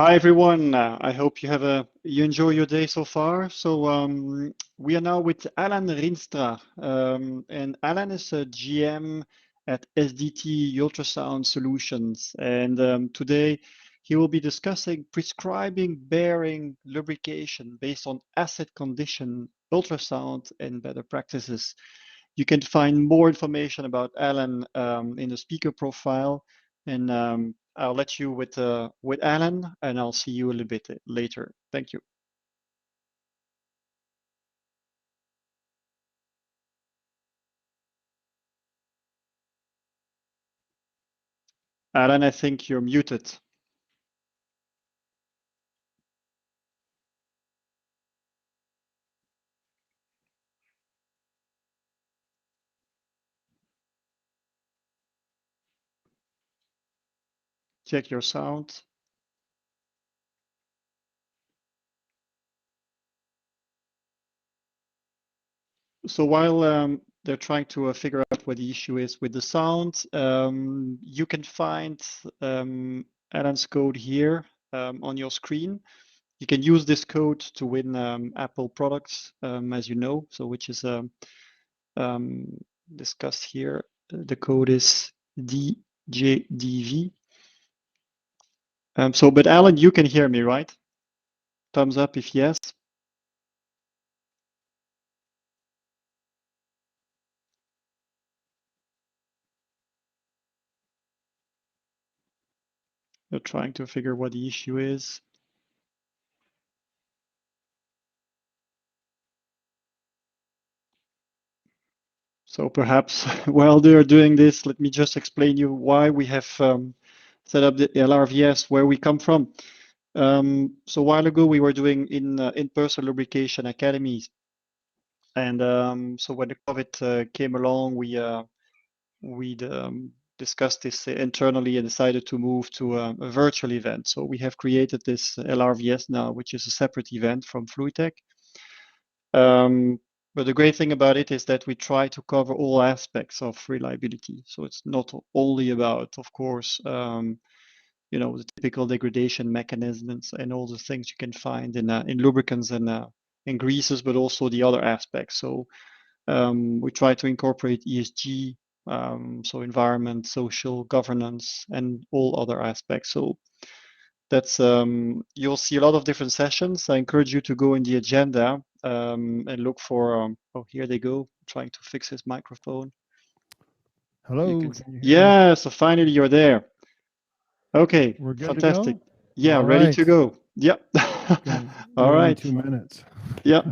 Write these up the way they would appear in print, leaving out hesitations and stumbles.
Hi everyone. I hope you enjoy your day so far. We are now with Allan Rienstra, and Allan is a GM at SDT Ultrasound Solutions. And today he will be discussing prescribing bearing lubrication based on asset condition, ultrasound, and better practices. You can find more information about Allan in the speaker profile, and I'll let you with Allan, and I'll see you a little bit later. Thank you. Allan, I think you're muted. Check your sound. So while they're trying to figure out what the issue is with the sound, you can find Allan's code here on your screen. You can use this code to win Apple products, as you know, so which is discussed here. The code is DJDV. But Allan, you can hear me, right? Thumbs up if yes. We're trying to figure what the issue is. So perhaps while they're doing this, let me just explain you why we have set up the LRVS, where we come from. So a while ago, we were doing in-person lubrication academies. And so when the COVID came along, we discussed this internally and decided to move to a virtual event. So we have created this LRVS now, which is a separate event from Fluidtech. But the great thing about it is that we try to cover all aspects of reliability. So it's not only about, of course, the typical degradation mechanisms and all the things you can find in lubricants and in greases, but also the other aspects. So we try to incorporate ESG, so environment, social, governance, and all other aspects. So that's you'll see a lot of different sessions. I encourage you to go in the agenda and look for. Oh, here they go, trying to fix his microphone. Hello. Yeah, so finally you're there. Okay, we're good. Fantastic. To go? Yeah, All ready right. to go. Yep. All right. 2 minutes. Yep.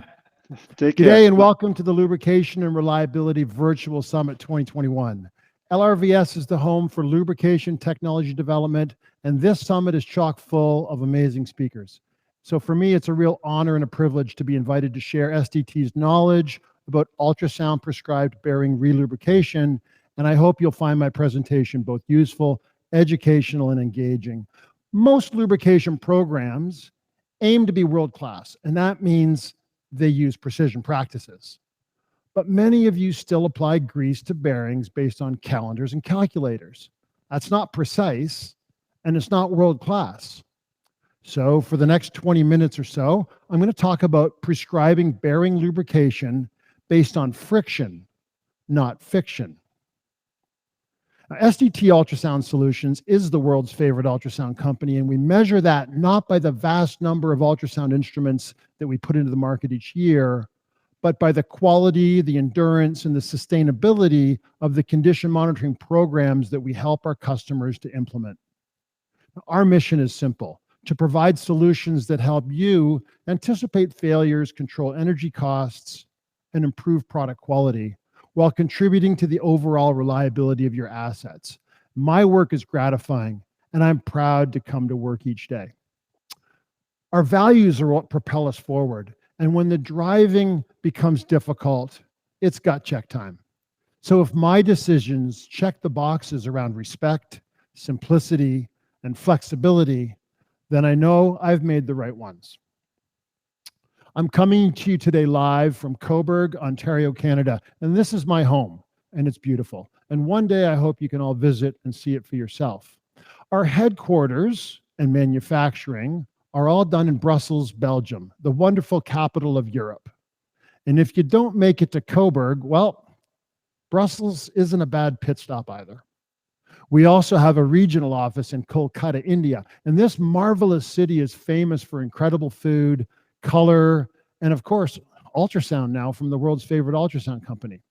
Take Good care. day and welcome to the Lubrication and Reliability Virtual Summit 2021. LRVS is the home for lubrication technology development, and this summit is chock full of amazing speakers. So for me, it's a real honor and a privilege to be invited to share SDT's knowledge about ultrasound prescribed bearing relubrication, and I hope you'll find my presentation both useful, educational, and engaging. Most lubrication programs aim to be world-class, and that means they use precision practices. But many of you still apply grease to bearings based on calendars and calculators. That's not precise, and it's not world-class. So for the next 20 minutes or so, I'm going to talk about prescribing bearing lubrication based on friction, not fiction. Now, SDT Ultrasound Solutions is the world's favorite ultrasound company, and we measure that not by the vast number of ultrasound instruments that we put into the market each year, but by the quality, the endurance, and the sustainability of the condition monitoring programs that we help our customers to implement. Our mission is simple: to provide solutions that help you anticipate failures, control energy costs, and improve product quality, while contributing to the overall reliability of your assets. My work is gratifying, and I'm proud to come to work each day. Our values are what propel us forward, and when the driving becomes difficult, it's gut check time. So if my decisions check the boxes around respect, simplicity, and flexibility, then I know I've made the right ones. I'm coming to you today live from Cobourg, Ontario, Canada, and this is my home, and it's beautiful. And one day I hope you can all visit and see it for yourself. Our headquarters and manufacturing are all done in Brussels, Belgium, the wonderful capital of Europe. And if you don't make it to Coburg, well, Brussels isn't a bad pit stop either. We also have a regional office in Kolkata, India. And this marvelous city is famous for incredible food, color, and of course, ultrasound now from the world's favorite ultrasound company.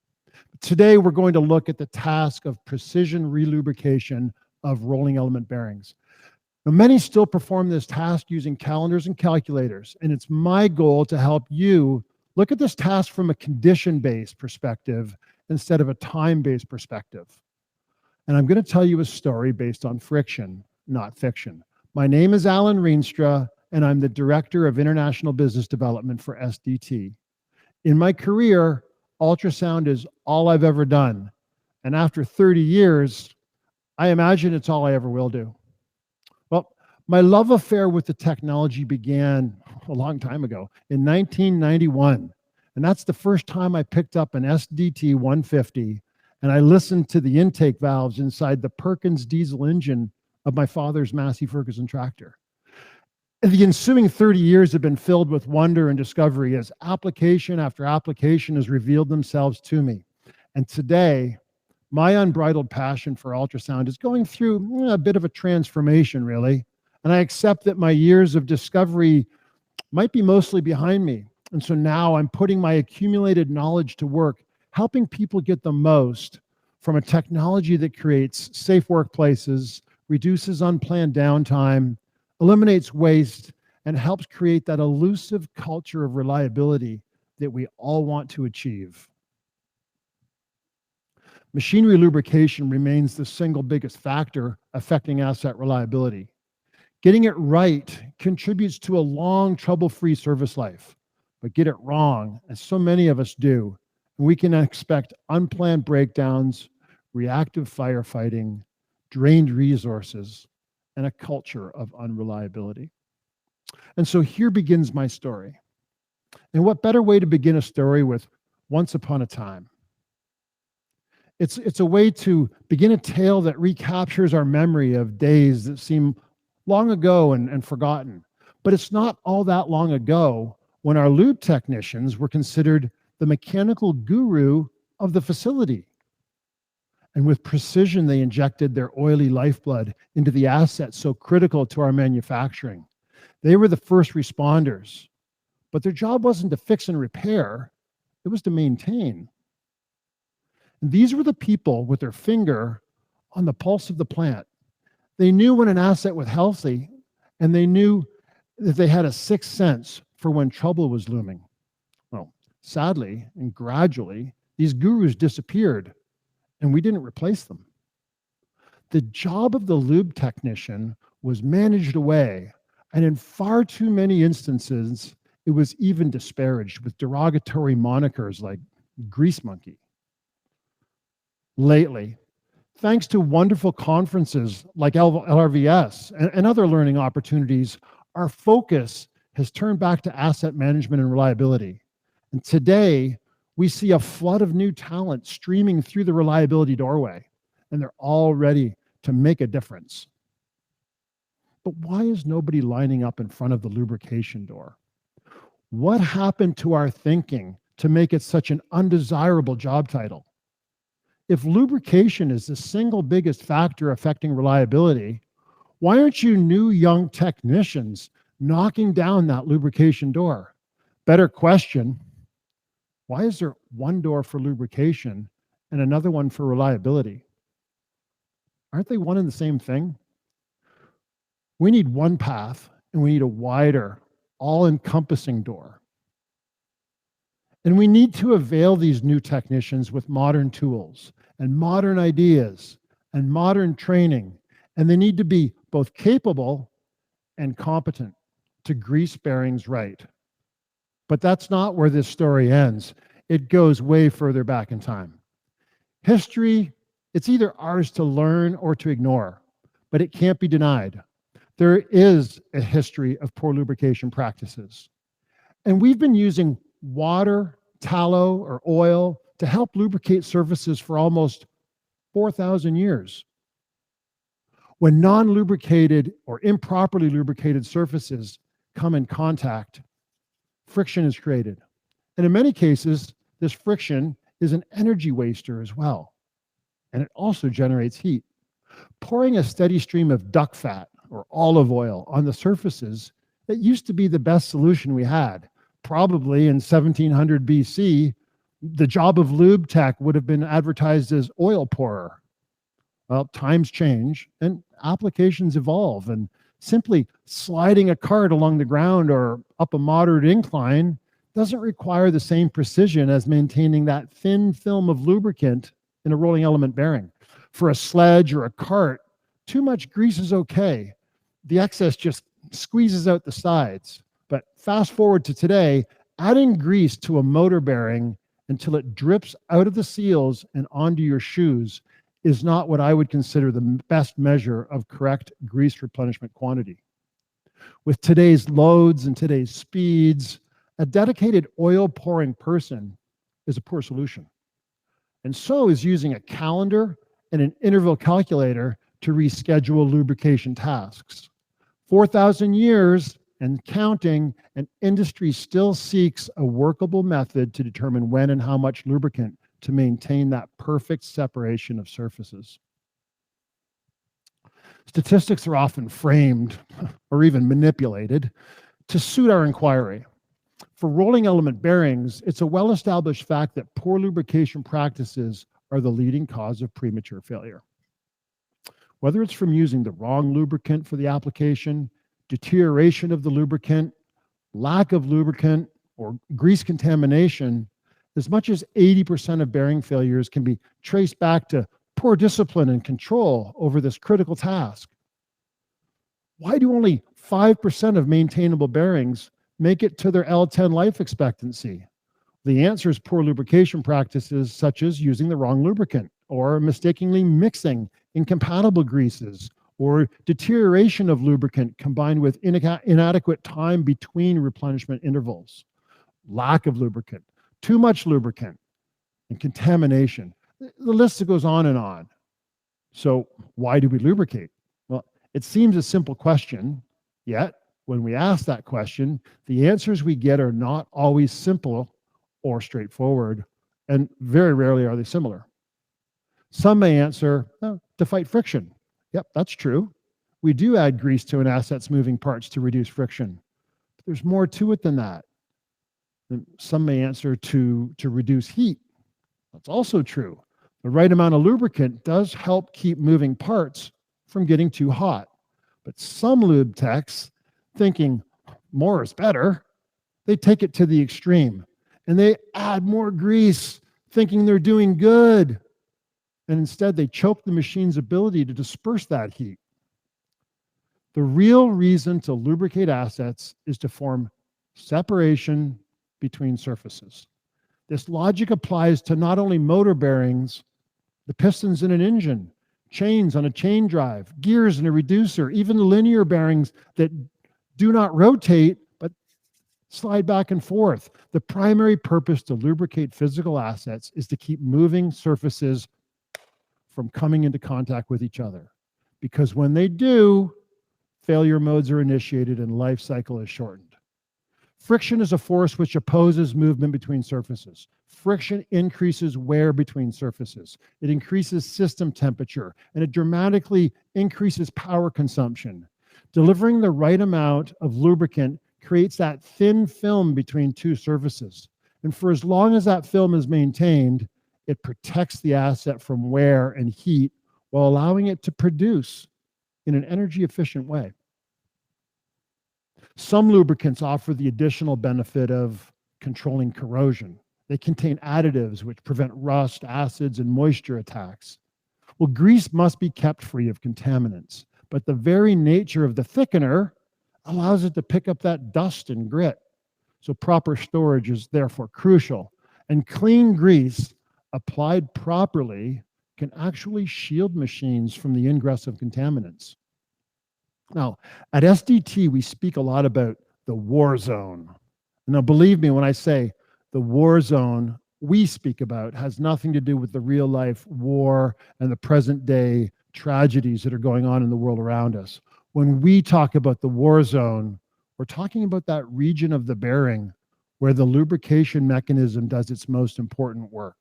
Today, we're going to look at the task of precision relubrication of rolling element bearings. Now, many still perform this task using calendars and calculators, and it's my goal to help you look at this task from a condition-based perspective instead of a time-based perspective. And I'm going to tell you a story based on friction, not fiction. My name is Allan Rienstra, and I'm the Director of International Business Development for SDT. In my career, ultrasound is all I've ever done. And after 30 years, I imagine it's all I ever will do. Well, my love affair with the technology began a long time ago, in 1991. And that's the first time I picked up an SDT 150 and I listened to the intake valves inside the Perkins diesel engine of my father's Massey Ferguson tractor. And the ensuing 30 years have been filled with wonder and discovery as application after application has revealed themselves to me. And today, my unbridled passion for ultrasound is going through a bit of a transformation, really. And I accept that my years of discovery might be mostly behind me. And so now I'm putting my accumulated knowledge to work, helping people get the most from a technology that creates safe workplaces, reduces unplanned downtime, eliminates waste, and helps create that elusive culture of reliability that we all want to achieve. Machinery lubrication remains the single biggest factor affecting asset reliability. Getting it right contributes to a long, trouble-free service life. But get it wrong, as so many of us do, and we can expect unplanned breakdowns, reactive firefighting, drained resources, and a culture of unreliability. And so here begins my story. And what better way to begin a story with once upon a time? It's a way to begin a tale that recaptures our memory of days that seem long ago and forgotten. But it's not all that long ago when our lube technicians were considered the mechanical guru of the facility. And with precision, they injected their oily lifeblood into the assets so critical to our manufacturing. They were the first responders, but their job wasn't to fix and repair, it was to maintain. And these were the people with their finger on the pulse of the plant. They knew when an asset was healthy, and they knew that they had a sixth sense for when trouble was looming. Well, sadly and gradually, these gurus disappeared, and we didn't replace them. The job of the lube technician was managed away, and in far too many instances, it was even disparaged with derogatory monikers like grease monkey. Lately, thanks to wonderful conferences like LRVS and other learning opportunities, our focus has turned back to asset management and reliability. And today, we see a flood of new talent streaming through the reliability doorway, and they're all ready to make a difference. But why is nobody lining up in front of the lubrication door? What happened to our thinking to make it such an undesirable job title? If lubrication is the single biggest factor affecting reliability, why aren't you new young technicians knocking down that lubrication door? Better question, why is there one door for lubrication and another one for reliability? Aren't they one and the same thing? We need one path, and we need a wider, all-encompassing door. And we need to avail these new technicians with modern tools and modern ideas and modern training, and they need to be both capable and competent to grease bearings right. But that's not where this story ends. It goes way further back in time. History, it's either ours to learn or to ignore, but it can't be denied. There is a history of poor lubrication practices. And we've been using water, tallow, or oil to help lubricate surfaces for almost 4,000 years. When non-lubricated or improperly lubricated surfaces come in contact, friction is created. And in many cases, this friction is an energy waster as well. And it also generates heat. Pouring a steady stream of duck fat or olive oil on the surfaces, that used to be the best solution we had. Probably in 1700 BC, the job of lube tech would have been advertised as oil pourer. Well, times change and applications evolve, and simply sliding a cart along the ground or up a moderate incline doesn't require the same precision as maintaining that thin film of lubricant in a rolling element bearing. For a sledge or a cart, too much grease is okay. The excess just squeezes out the sides. But fast forward to today, adding grease to a motor bearing until it drips out of the seals and onto your shoes is not what I would consider the best measure of correct grease replenishment quantity. With today's loads and today's speeds, a dedicated oil pouring person is a poor solution. And so is using a calendar and an interval calculator to reschedule lubrication tasks. 4,000 years and counting, and industry still seeks a workable method to determine when and how much lubricant to maintain that perfect separation of surfaces. Statistics are often framed or even manipulated to suit our inquiry. For rolling element bearings, it's a well-established fact that poor lubrication practices are the leading cause of premature failure. Whether it's from using the wrong lubricant for the application, deterioration of the lubricant, lack of lubricant, or grease contamination, as much as 80% of bearing failures can be traced back to poor discipline and control over this critical task. Why do only 5% of maintainable bearings make it to their L10 life expectancy? The answer is poor lubrication practices, such as using the wrong lubricant or mistakenly mixing incompatible greases, or deterioration of lubricant combined with inadequate time between replenishment intervals, lack of lubricant, too much lubricant, and contamination. The list goes on and on. So why do we lubricate? Well, it seems a simple question, yet when we ask that question, the answers we get are not always simple or straightforward, and very rarely are they similar. Some may answer, oh, to fight friction. Yep, that's true. We do add grease to an asset's moving parts to reduce friction. But there's more to it than that. And some may answer to reduce heat. That's also true. The right amount of lubricant does help keep moving parts from getting too hot. But some lube techs, thinking more is better, they take it to the extreme and they add more grease, thinking they're doing good. And instead, they choke the machine's ability to disperse that heat. The real reason to lubricate assets is to form separation between surfaces. This logic applies to not only motor bearings, the pistons in an engine, chains on a chain drive, gears in a reducer, even linear bearings that do not rotate, but slide back and forth. The primary purpose to lubricate physical assets is to keep moving surfaces from coming into contact with each other. Because when they do, failure modes are initiated and life cycle is shortened. Friction is a force which opposes movement between surfaces. Friction increases wear between surfaces. It increases system temperature, and it dramatically increases power consumption. Delivering the right amount of lubricant creates that thin film between two surfaces. And for as long as that film is maintained, it protects the asset from wear and heat while allowing it to produce in an energy efficient way. Some lubricants offer the additional benefit of controlling corrosion. They contain additives which prevent rust, acids, and moisture attacks. Well, grease must be kept free of contaminants, but the very nature of the thickener allows it to pick up that dust and grit. So proper storage is therefore crucial. And clean grease applied properly can actually shield machines from the ingress of contaminants. Now, at SDT, we speak a lot about the war zone. Now, believe me when I say the war zone we speak about has nothing to do with the real life war and the present day tragedies that are going on in the world around us. When we talk about the war zone, we're talking about that region of the bearing where the lubrication mechanism does its most important work.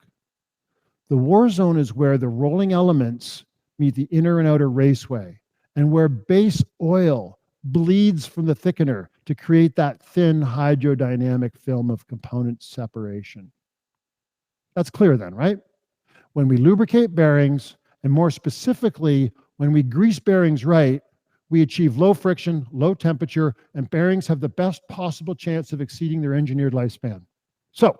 The war zone is where the rolling elements meet the inner and outer raceway, and where base oil bleeds from the thickener to create that thin hydrodynamic film of component separation. That's clear then, right? When we lubricate bearings, and more specifically, when we grease bearings right, we achieve low friction, low temperature, and bearings have the best possible chance of exceeding their engineered lifespan. So,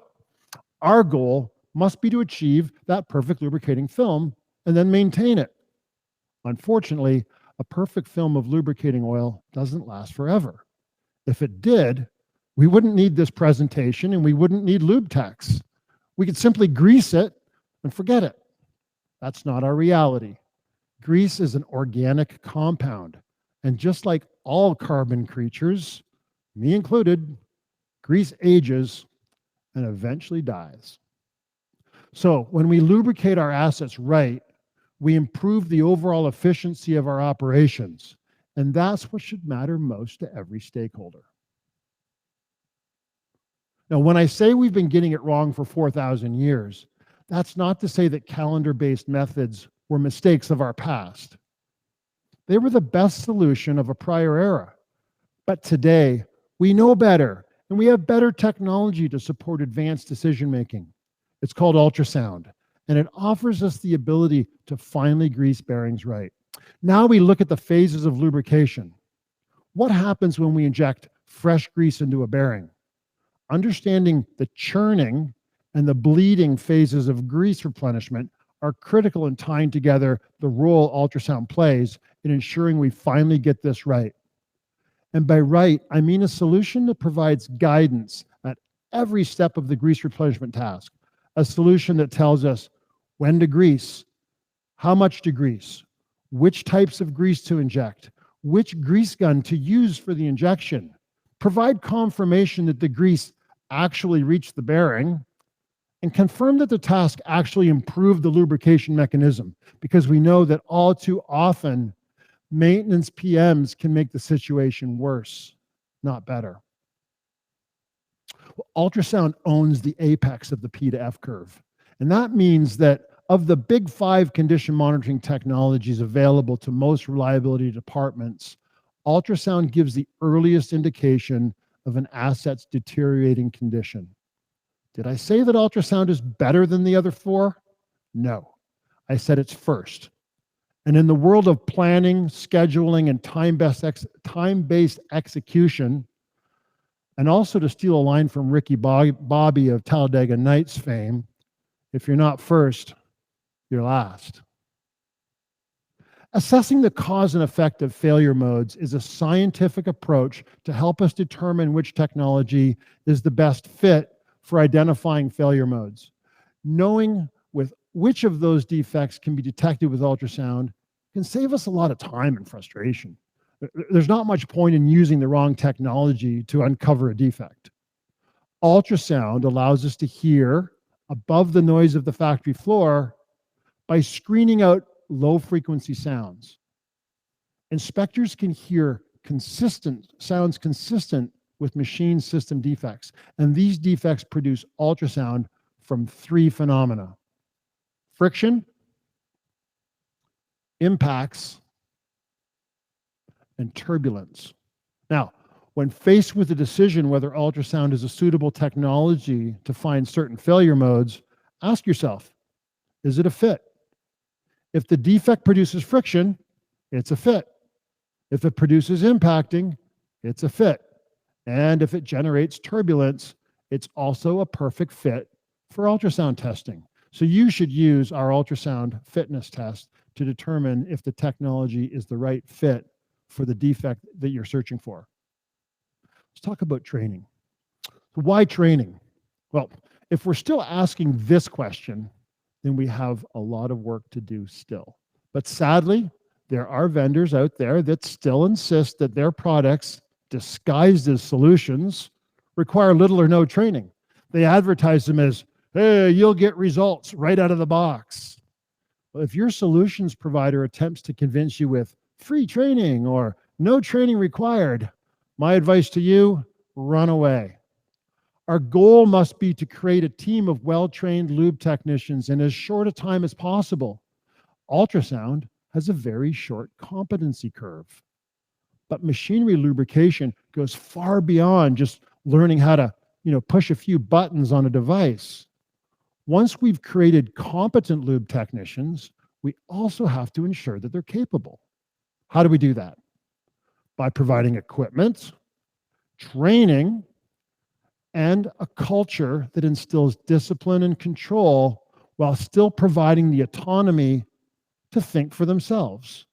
our goal must be to achieve that perfect lubricating film and then maintain it. Unfortunately, a perfect film of lubricating oil doesn't last forever. If it did, we wouldn't need this presentation and we wouldn't need lube techs. We could simply grease it and forget it. That's not our reality. Grease is an organic compound. And just like all carbon creatures, me included, grease ages and eventually dies. So when we lubricate our assets right, we improve the overall efficiency of our operations. And that's what should matter most to every stakeholder. Now, when I say we've been getting it wrong for 4,000 years, that's not to say that calendar-based methods were mistakes of our past. They were the best solution of a prior era. But today, we know better, and we have better technology to support advanced decision-making. It's called ultrasound, and it offers us the ability to finally grease bearings right. Now we look at the phases of lubrication. What happens when we inject fresh grease into a bearing? Understanding the churning and the bleeding phases of grease replenishment are critical in tying together the role ultrasound plays in ensuring we finally get this right. And by right, I mean a solution that provides guidance at every step of the grease replenishment task. A solution that tells us when to grease, how much to grease, which types of grease to inject, which grease gun to use for the injection. Provide confirmation that the grease actually reached the bearing, and confirm that the task actually improved the lubrication mechanism, because we know that all too often, maintenance PMs can make the situation worse, not better. Well, ultrasound owns the apex of the P to F curve. And that means that of the big 5 condition monitoring technologies available to most reliability departments, ultrasound gives the earliest indication of an asset's deteriorating condition. Did I say that ultrasound is better than the other 4? No. I said it's first. And in the world of planning, scheduling, and time-based execution, and also to steal a line from Ricky Bobby of Talladega Nights fame, if you're not first, you're last. Assessing the cause and effect of failure modes is a scientific approach to help us determine which technology is the best fit for identifying failure modes. Knowing with which of those defects can be detected with ultrasound can save us a lot of time and frustration. There's not much point in using the wrong technology to uncover a defect. Ultrasound allows us to hear above the noise of the factory floor by screening out low-frequency sounds. Inspectors can hear sounds consistent with machine system defects, and these defects produce ultrasound from 3 phenomena: friction, impacts, and turbulence. Now, when faced with the decision whether ultrasound is a suitable technology to find certain failure modes, ask yourself, is it a fit? If the defect produces friction, it's a fit. If it produces impacting, it's a fit. And if it generates turbulence, it's also a perfect fit for ultrasound testing. So you should use our ultrasound fitness test to determine if the technology is the right fit for the defect that you're searching for. Let's talk about training. So why training? Well, if we're still asking this question, then we have a lot of work to do still. But sadly, there are vendors out there that still insist that their products, disguised as solutions, require little or no training. They advertise them as, hey, you'll get results right out of the box. If your solutions provider attempts to convince you with free training or no training required, my advice to you, run away. Our goal must be to create a team of well-trained lube technicians in as short a time as possible. Ultrasound has a very short competency curve. But machinery lubrication goes far beyond just learning how to, push a few buttons on a device. Once we've created competent lube technicians, we also have to ensure that they're capable. How do we do that? By providing equipment, training, and a culture that instills discipline and control while still providing the autonomy to think for themselves.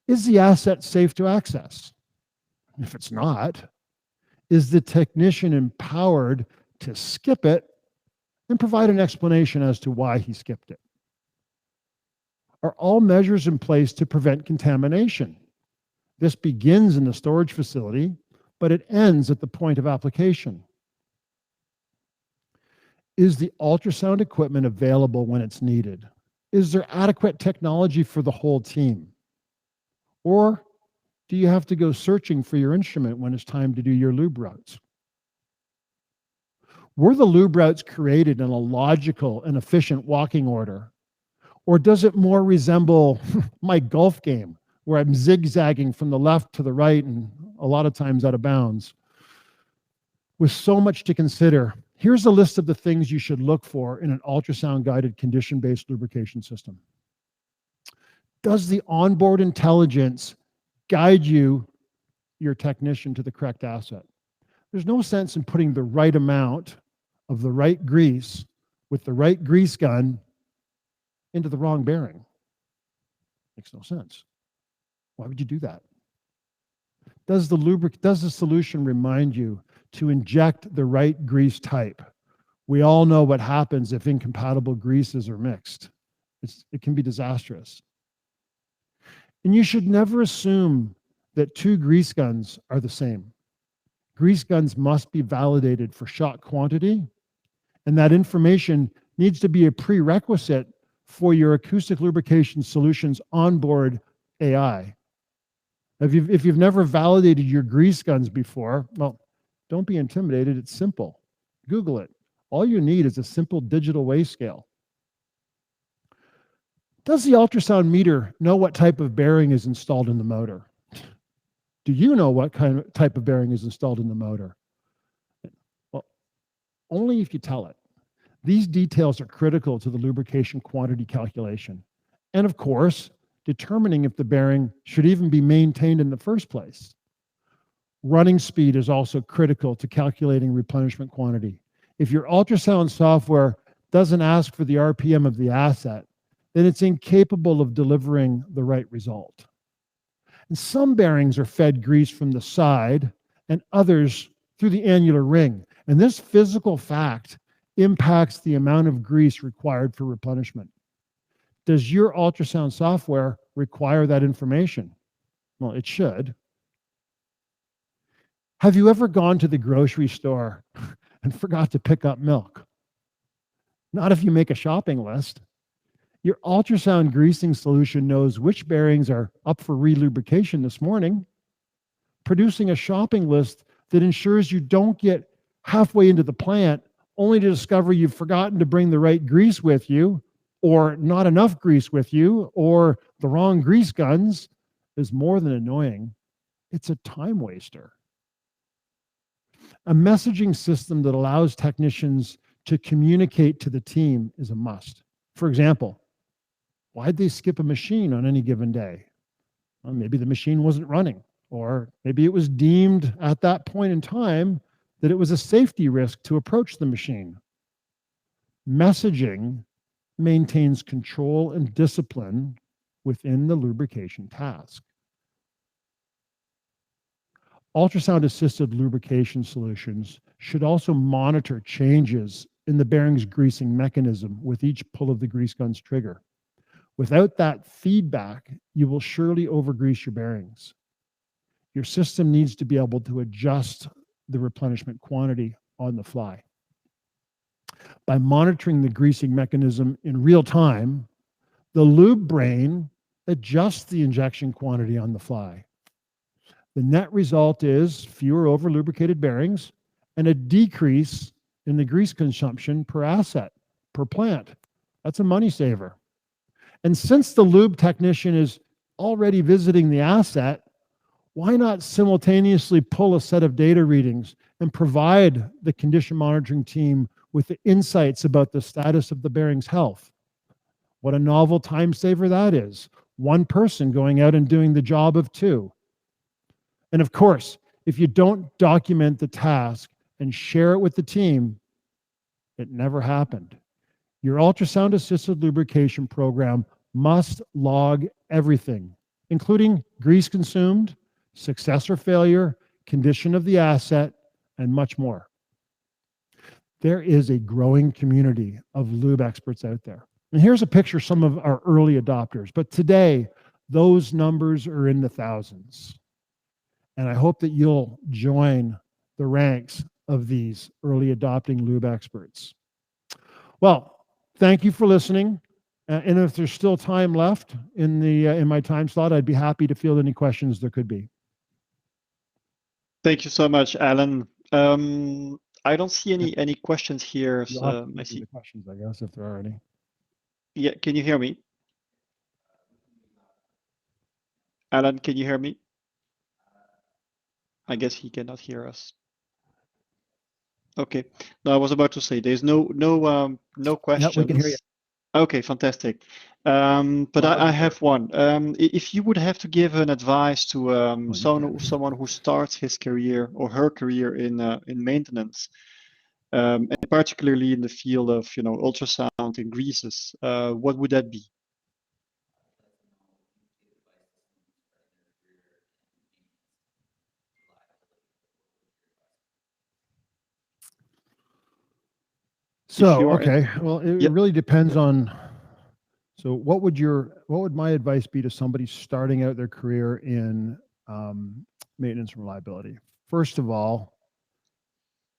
Is the asset safe to access? If it's not, is the technician empowered to skip it and provide an explanation as to why he skipped it? Are all measures in place to prevent contamination? This begins in the storage facility, but it ends at the point of application. Is the ultrasound equipment available when it's needed? Is there adequate technology for the whole team? Or do you have to go searching for your instrument when it's time to do your lube routes? Were the lube routes created in a logical and efficient walking order? Or does it more resemble my golf game, where I'm zigzagging from the left to the right and a lot of times out of bounds? With so much to consider, here's a list of the things you should look for in an ultrasound-guided condition-based lubrication system. Does the onboard intelligence guide you, your technician, to the correct asset? There's no sense in putting the right amount of the right grease with the right grease gun into the wrong bearing. Makes no sense. Why would you do that? Does the solution remind you to inject the right grease type? We all know what happens if incompatible greases are mixed. It can be disastrous. And you should never assume that two grease guns are the same. Grease guns must be validated for shot quantity, and that information needs to be a prerequisite for your acoustic lubrication solutions onboard AI. If you've never validated your grease guns before, well, don't be intimidated. It's simple. Google it. All you need is a simple digital weigh scale. Does the ultrasound meter know what type of bearing is installed in the motor? Do you know what type of bearing is installed in the motor? Well, only if you tell it. These details are critical to the lubrication quantity calculation. And of course, determining if the bearing should even be maintained in the first place. Running speed is also critical to calculating replenishment quantity. If your ultrasound software doesn't ask for the RPM of the asset, then it's incapable of delivering the right result. And some bearings are fed grease from the side and others through the annular ring. And this physical fact impacts the amount of grease required for replenishment. Does your ultrasound software require that information? Well, it should. Have you ever gone to the grocery store and forgot to pick up milk? Not if you make a shopping list. Your ultrasound greasing solution knows which bearings are up for relubrication this morning, producing a shopping list that ensures you don't get halfway into the plant only to discover you've forgotten to bring the right grease with you, or not enough grease with you, or the wrong grease guns. Is more than annoying. It's a time waster. A messaging system that allows technicians to communicate to the team is a must. For example, why'd they skip a machine on any given day? Well, maybe the machine wasn't running, or maybe it was deemed at that point in time that it was a safety risk to approach the machine. Messaging maintains control and discipline within the lubrication task. Ultrasound-assisted lubrication solutions should also monitor changes in the bearing's greasing mechanism with each pull of the grease gun's trigger. Without that feedback, you will surely overgrease your bearings. Your system needs to be able to adjust the replenishment quantity on the fly. By monitoring the greasing mechanism in real time, the lube brain adjusts the injection quantity on the fly. The net result is fewer over-lubricated bearings and a decrease in the grease consumption per asset, per plant. That's a money saver. And since the lube technician is already visiting the asset, why not simultaneously pull a set of data readings and provide the condition monitoring team with the insights about the status of the bearing's health? What a novel time saver that is. One person going out and doing the job of two. And of course, if you don't document the task and share it with the team, it never happened. Your ultrasound-assisted lubrication program must log everything, including grease consumed, success or failure, condition of the asset, and much more. There is a growing community of lube experts out there. And here's a picture of some of our early adopters. But today, those numbers are in the thousands. And I hope that you'll join the ranks of these early adopting lube experts. Well, thank you for listening. And if there's still time left in my time slot, I'd be happy to field any questions there could be. Thank you so much, Allan. I don't see any questions here. I see the questions, I guess, if there are any. Yeah, can you hear me? Allan, can you hear me? I guess he cannot hear us. Okay. No, I was about to say there's no questions. Yeah, we can hear you. Okay, fantastic. But I have one. If you would have to give an advice to someone who starts his career or her career in maintenance, and particularly in the field of ultrasound and greases, what would that be? So, okay, well, it really depends on. So, what would my advice be to somebody starting out their career in maintenance and reliability? First of all,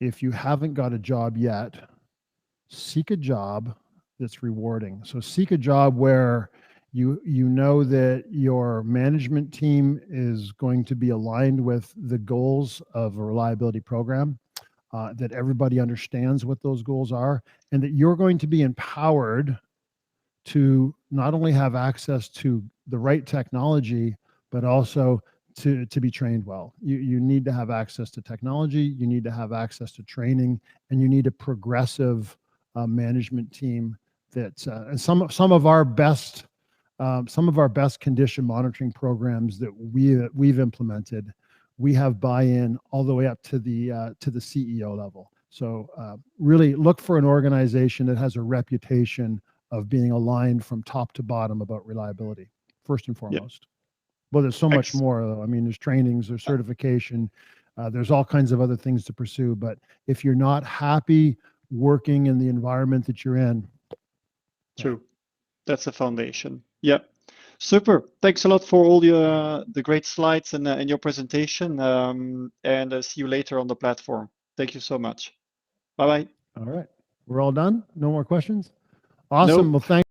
if you haven't got a job yet, seek a job that's rewarding. So, seek a job where you know that your management team is going to be aligned with the goals of a reliability program. That everybody understands what those goals are, and that you're going to be empowered to not only have access to the right technology, but also to be trained well. You need to have access to technology, you need to have access to training, and you need a progressive management team that and some of our best condition monitoring programs that we've implemented, we have buy-in all the way up to the CEO level. So really look for an organization that has a reputation of being aligned from top to bottom about reliability, first and foremost. Yep. Well, there's so much more, though. I mean, there's trainings, there's certification, there's all kinds of other things to pursue. But if you're not happy working in the environment that you're in. True. That's the foundation. Yeah. Super. Thanks a lot for all the great slides and your presentation. And see you later on the platform. Thank you so much. Bye-bye. All right. We're all done? No more questions? Awesome. Nope. Well, thank